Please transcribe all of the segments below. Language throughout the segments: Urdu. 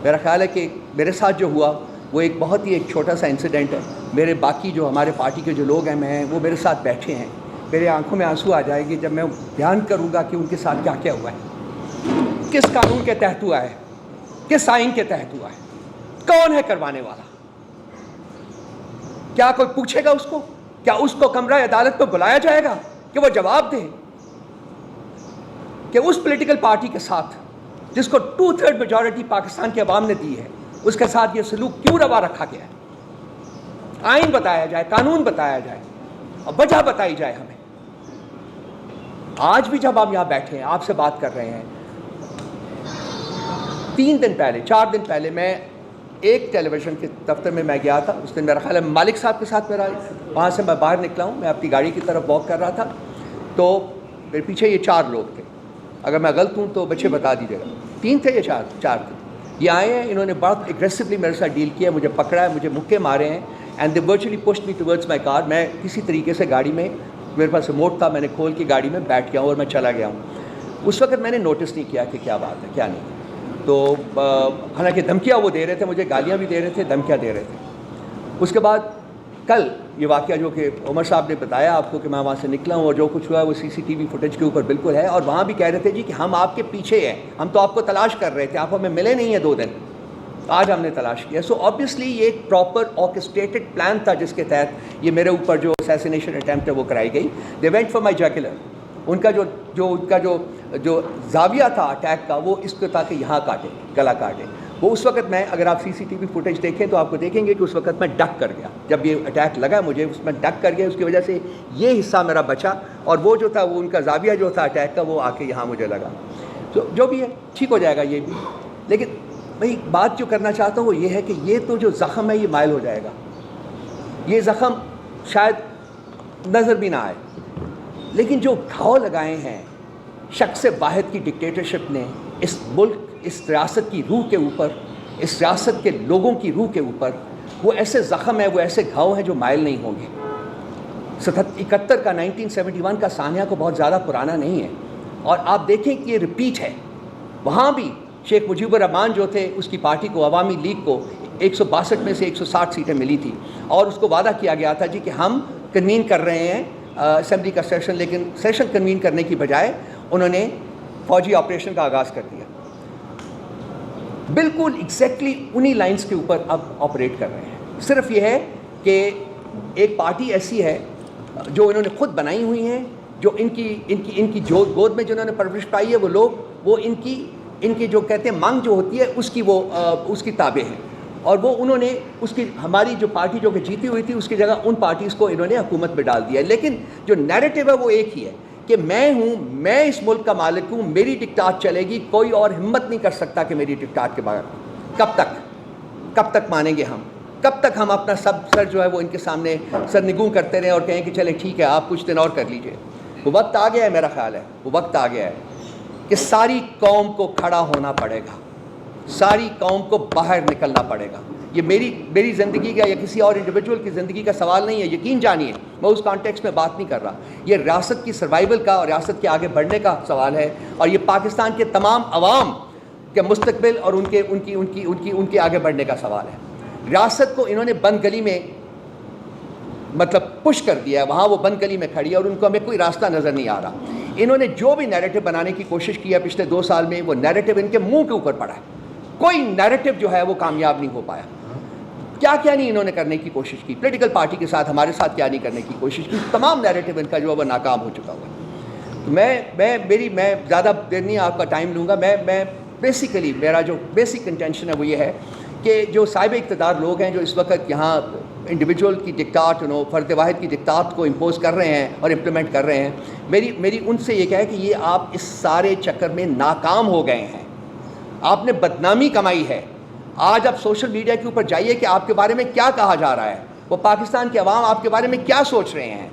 میرا خیال ہے کہ میرے ساتھ جو ہوا وہ ایک بہت ہی ایک چھوٹا سا انسیڈنٹ ہے. میرے باقی جو ہمارے پارٹی کے جو لوگ ہیں وہ میرے ساتھ بیٹھے ہیں. میرے آنکھوں میں آنسو آ جائے گی جب میں بیان کروں گا کہ ان کے ساتھ کیا کیا ہوا ہے, کس قانون کے تحت ہوا ہے, کس آئین کے تحت ہوا ہے, کون ہے کروانے والا. کیا کوئی پوچھے گا اس کو؟ کیا اس کو کمرہ عدالت میں بلایا جائے گا کہ وہ جواب دے کہ اس پولیٹیکل پارٹی کے ساتھ جس کو 2/3 میجورٹی پاکستان کی عوام نے دی ہے, اس کے ساتھ یہ سلوک کیوں روا رکھا گیا ہے؟ آئین بتایا جائے, قانون بتایا جائے اور وجہ بتائی جائے ہمیں. آج بھی جب ہم یہاں بیٹھے ہیں آپ سے بات کر رہے ہیں, 4 دن پہلے میں ایک ٹیلی ویژن کے دفتر میں گیا تھا. اس دن میرا خیال ہے مالک صاحب کے ساتھ میرا, وہاں سے میں باہر نکلا ہوں, میں اپنی گاڑی کی طرف واک کر رہا تھا, تو میرے پیچھے یہ 4 لوگ تھے. اگر میں غلط ہوں تو بچے بتا دیجیے گا. 3 تھے یا 4 تھے. یہ آئے ہیں, انہوں نے بہت ایگریسولی میرے ساتھ ڈیل کیا, مجھے پکڑا ہے, مجھے مکے مارے ہیں, and they virtually pushed me towards my car. میں کسی طریقے سے گاڑی میں, میرے پاس ریموٹ تھا, میں نے کھول کے گاڑی میں بیٹھ گیا ہوں اور میں چلا گیا ہوں. اس وقت میں نے نوٹس نہیں کیا کہ کیا بات ہے کیا نہیں. تو حالانکہ دھمکیاں وہ دے رہے تھے, مجھے گالیاں بھی دے رہے تھے, دھمکیاں دے رہے تھے. اس کے بعد کل یہ واقعہ جو کہ عمر صاحب نے بتایا آپ کو کہ میں وہاں سے نکلا ہوں, اور جو کچھ ہوا ہے وہ CCTV فوٹیج کے اوپر بالکل ہے. اور وہاں بھی کہہ رہے تھے جی کہ ہم آپ کے پیچھے ہیں, ہم تو آپ کو تلاش کر رہے تھے, آپ ہمیں ملے نہیں ہیں 2 دن, آج ہم نے تلاش کیا. سو آبویسلی یہ ایک پراپر آرکسٹریٹڈ پلان تھا جس کے تحت یہ میرے اوپر جو اسیسینیشن اٹیمپٹ ہے وہ کرائی گئی. They went for my جیکولر. ان کا جو زاویہ تھا اٹیک کا وہ اس کو تھا کہ یہاں کاٹے, گلا کاٹے. وہ اس وقت میں, اگر آپ CCTV فوٹیج دیکھیں تو آپ کو دیکھیں گے کہ اس وقت میں ڈک کر گیا. جب یہ اٹیک لگا مجھے, اس میں ڈک کر گیا, اس کی وجہ سے یہ حصہ میرا بچا, اور وہ جو تھا وہ ان کا زاویہ جو تھا اٹیک کا وہ آ کے یہاں مجھے لگا. تو جو بھی ہے ٹھیک ہو جائے گا یہ بھی. لیکن بھائی بات جو کرنا چاہتا ہوں وہ یہ ہے کہ یہ تو جو زخم ہے یہ مائل ہو جائے گا. یہ زخم شاید نظر بھی نہ آئے, لیکن جو گھاؤ لگائے ہیں شخص واحد کی ڈکٹیٹرشپ نے اس ملک, اس ریاست کی روح کے اوپر, اس ریاست کے لوگوں کی روح کے اوپر, وہ ایسے زخم ہیں, وہ ایسے گھاؤ ہیں جو مائل نہیں ہوں گے. 71 کا 1971 کا سانحہ کو بہت زیادہ پرانا نہیں ہے, اور آپ دیکھیں کہ یہ رپیٹ ہے. وہاں بھی شیخ مجیب الرحمان جو تھے, اس کی پارٹی کو, عوامی لیگ کو 162 میں سے 160 سیٹیں ملی تھی, اور اس کو وعدہ کیا گیا تھا جی کہ ہم کنوین کر رہے ہیں اسمبلی کا سیشن, لیکن سیشن کنوین کرنے کی بجائے انہوں نے فوجی آپریشن کا آغاز کر دیا. بالکل ایگزیکٹلی انہی لائنز کے اوپر اب آپریٹ کر رہے ہیں. صرف یہ ہے کہ ایک پارٹی ایسی ہے جو انہوں نے خود بنائی ہوئی ہیں, جو ان کی جو گود میں جنہوں نے پرورش پائی ہے, وہ لوگ, وہ ان کی جو کہتے ہیں مانگ جو ہوتی ہے اس کی تابع ہیں, اور وہ انہوں نے اس کی, ہماری جو پارٹی جو کہ جیتی ہوئی تھی اس کی جگہ ان پارٹیز کو انہوں نے حکومت میں ڈال دیا ہے. لیکن جو نیریٹو ہے وہ ایک ہی ہے کہ میں ہوں, میں اس ملک کا مالک ہوں, میری ڈکٹات چلے گی, کوئی اور ہمت نہیں کر سکتا کہ میری ڈکٹات کے بغیر. کب تک مانیں گے ہم؟ کب تک ہم اپنا سر جو ہے وہ ان کے سامنے سرنگوں کرتے رہیں اور کہیں کہ چلیں ٹھیک ہے آپ کچھ دن اور کر لیجئے؟ وہ وقت آ گیا ہے, میرا خیال ہے وہ وقت آ گیا ہے کہ ساری قوم کو کھڑا ہونا پڑے گا, ساری قوم کو باہر نکلنا پڑے گا. یہ میری زندگی کا یا کسی اور انڈیویجول کی زندگی کا سوال نہیں ہے, یقین جانیے میں اس کانٹیکس میں بات نہیں کر رہا. یہ ریاست کی سروائیول کا اور ریاست کے آگے بڑھنے کا سوال ہے, اور یہ پاکستان کے تمام عوام کے مستقبل اور ان کے آگے بڑھنے کا سوال ہے. ریاست کو انہوں نے بند گلی میں مطلب پش کر دیا ہے, وہاں وہ بند گلی میں کھڑی ہے اور ان کو ہمیں کوئی راستہ نظر نہیں آ رہا. انہوں نے جو بھی نیریٹو بنانے کی کوشش کی ہے پچھلے 2 سال میں, وہ نیریٹو ان کے منہ کے اوپر پڑا ہے. کوئی نیریٹو جو ہے وہ کامیاب نہیں ہو پایا. کیا نہیں انہوں نے کرنے کی کوشش کی, پولیٹیکل پارٹی کے ساتھ, ہمارے ساتھ کیا نہیں کرنے کی کوشش کی, تمام نیریٹو ان کا جو ہے وہ ناکام ہو چکا ہوا ہے. تو میں زیادہ دیر نہیں آپ کا ٹائم لوں گا. میں بیسیکلی میرا جو بیسک انٹینشن ہے وہ یہ ہے کہ جو صاحب اقتدار لوگ ہیں جو اس وقت یہاں انڈیویجول کی ڈکٹات, فرد واحد کی ڈکٹات کو امپوز کر رہے ہیں اور امپلیمنٹ کر رہے ہیں, میری ان سے یہ ہے کہ یہ آپ اس سارے چکر میں ناکام ہو گئے ہیں, آپ نے بدنامی کمائی ہے. آج آپ سوشل میڈیا کے اوپر جائیے کہ آپ کے بارے میں کیا کہا جا رہا ہے, وہ پاکستان کے عوام آپ کے بارے میں کیا سوچ رہے ہیں,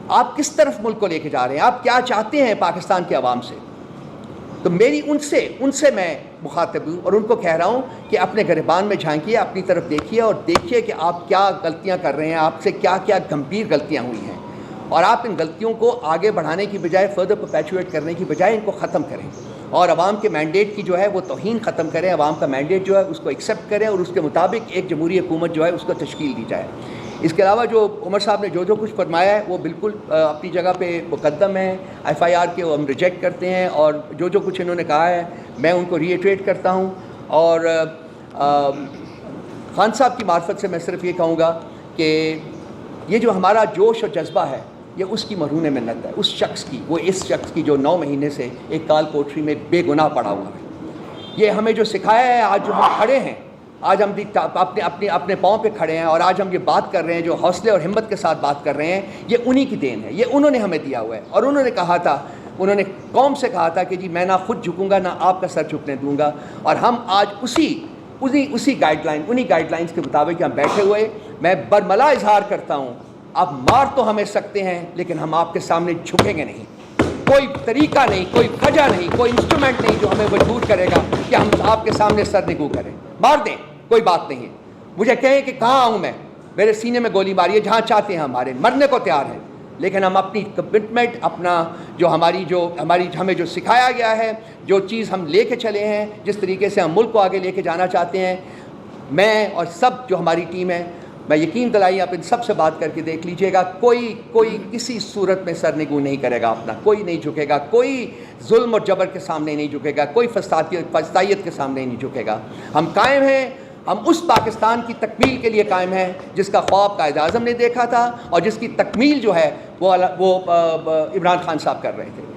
آپ کس طرف ملک کو لے کے جا رہے ہیں, آپ کیا چاہتے ہیں پاکستان کے عوام سے. تو میری ان سے میں مخاطب ہوں اور ان کو کہہ رہا ہوں کہ اپنے گریبان میں جھانکیے, اپنی طرف دیکھیے اور دیکھیے کہ آپ کیا غلطیاں کر رہے ہیں, آپ سے کیا گمبھیر غلطیاں ہوئی ہیں, اور آپ ان غلطیوں کو آگے بڑھانے کی بجائے, فردر پرپیچویٹ کرنے کی بجائے ان کو ختم کریں. اور عوام کے مینڈیٹ کی جو ہے وہ توہین ختم کریں, عوام کا مینڈیٹ جو ہے اس کو ایکسیپٹ کریں اور اس کے مطابق ایک جمہوری حکومت جو ہے اس کو تشکیل دی جائے. اس کے علاوہ جو عمر صاحب نے جو کچھ فرمایا ہے وہ بالکل اپنی جگہ پہ مقدم ہے. FIR کے ہم ریجیکٹ کرتے ہیں, اور جو کچھ انہوں نے کہا ہے میں ان کو ری ایٹریٹ کرتا ہوں. اور خان صاحب کی معرفت سے میں صرف یہ کہوں گا کہ یہ جو ہمارا جوش اور جذبہ ہے یہ اس کی مرہون منت ہے, اس شخص کی, وہ اس شخص کی جو 9 مہینے سے ایک کال کوٹری میں بے گناہ پڑا ہوا ہے. یہ ہمیں جو سکھایا ہے, آج جو ہم کھڑے ہیں, آج ہم اپنے پاؤں پہ کھڑے ہیں, اور آج ہم یہ بات کر رہے ہیں, جو حوصلے اور ہمت کے ساتھ بات کر رہے ہیں, یہ انہی کی دین ہے, یہ انہوں نے ہمیں دیا ہوا ہے. اور انہوں نے کہا تھا, انہوں نے قوم سے کہا تھا کہ جی میں نہ خود جھکوں گا نہ آپ کا سر جھکنے دوں گا. اور ہم آج اسی گائیڈ لائنز کے مطابق ہم بیٹھے ہوئے. میں برملا اظہار کرتا ہوں, آپ مار تو ہمیں سکتے ہیں لیکن ہم آپ کے سامنے جھکیں گے نہیں. کوئی طریقہ نہیں, کوئی وجہ نہیں, کوئی انسٹرومنٹ نہیں جو ہمیں مجبور کرے گا کہ ہم آپ کے سامنے سر نگو کریں. مار دیں, کوئی بات نہیں ہے. مجھے کہیں کہ کہاں آؤں میں, میرے سینے میں گولی ماری ہے, جہاں چاہتے ہیں ہمارے, مرنے کو تیار ہیں. لیکن ہم اپنی کمٹمنٹ, اپنا جو ہمیں جو سکھایا گیا ہے, جو چیز ہم لے کے چلے ہیں, جس طریقے سے ہم ملک کو آگے لے کے جانا چاہتے ہیں, میں اور سب جو ہماری ٹیم ہے, میں یقین دلائی آپ ان سب سے بات کر کے دیکھ لیجئے گا, کوئی کسی صورت میں سرنگو نہیں کرے گا اپنا, کوئی نہیں جھکے گا, کوئی ظلم اور جبر کے سامنے نہیں جھکے گا, کوئی فسطائیت کے سامنے نہیں جھکے گا. ہم قائم ہیں, ہم اس پاکستان کی تکمیل کے لیے قائم ہیں جس کا خواب قائد اعظم نے دیکھا تھا, اور جس کی تکمیل جو ہے وہ عمران خان صاحب کر رہے تھے.